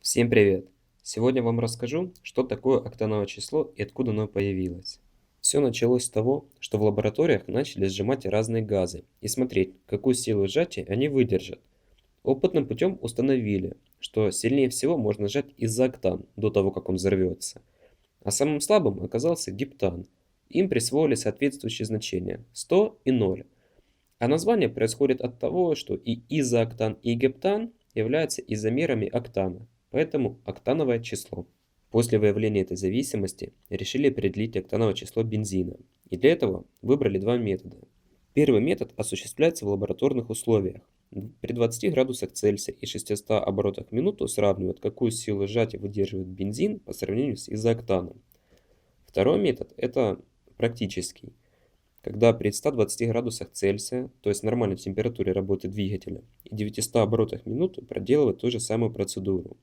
Всем привет! Сегодня вам расскажу, что такое октановое число и откуда оно появилось. Все началось с того, что в лабораториях начали сжимать разные газы и смотреть, какую силу сжатия они выдержат. Опытным путем установили, что сильнее всего можно сжать изооктан до того, как он взорвется, а самым слабым оказался гептан. Им присвоили соответствующие значения 100 и 0. А название происходит от того, что и изооктан, и гептан являются изомерами октана, поэтому октановое число. После выявления этой зависимости решили определить октановое число бензина, и для этого выбрали два метода. Первый метод осуществляется в лабораторных условиях. При 20 градусах Цельсия и 600 оборотах в минуту сравнивают, какую силу сжатия выдерживает бензин по сравнению с изооктаном. Второй метод – это практический, когда при 120 градусах Цельсия, то есть нормальной температуре работы двигателя, и 900 оборотах в минуту проделывать ту же самую процедуру.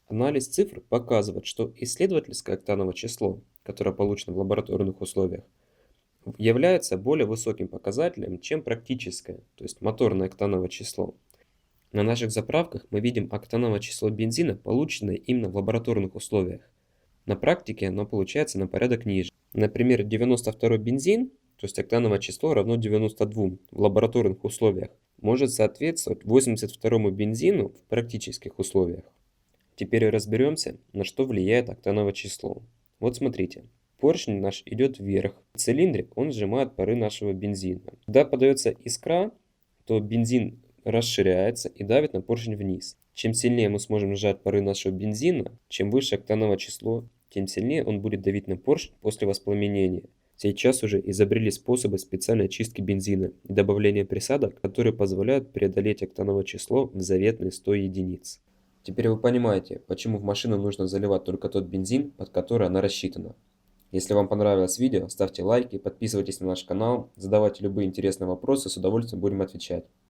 Анализ цифр показывает, что исследовательское октановое число, которое получено в лабораторных условиях, является более высоким показателем, чем практическое, то есть моторное октановое число. На наших заправках мы видим октановое число бензина, полученное именно в лабораторных условиях. На практике оно получается на порядок ниже. Например, 92 бензин, то есть октановое число равно 92 в лабораторных условиях, может соответствовать 82 бензину в практических условиях. Теперь разберемся, на что влияет октановое число. Вот смотрите. Поршень наш идет вверх. Цилиндрик, он сжимает пары нашего бензина. Когда подается искра, то бензин расширяется и давит на поршень вниз. Чем сильнее мы сможем сжать пары нашего бензина, чем выше октановое число, тем сильнее он будет давить на поршень после воспламенения. Сейчас уже изобрели способы специальной очистки бензина и добавления присадок, которые позволяют преодолеть октановое число в заветные 100 единиц. Теперь вы понимаете, почему в машину нужно заливать только тот бензин, под который она рассчитана. Если вам понравилось видео, ставьте лайки, подписывайтесь на наш канал, задавайте любые интересные вопросы, с удовольствием будем отвечать.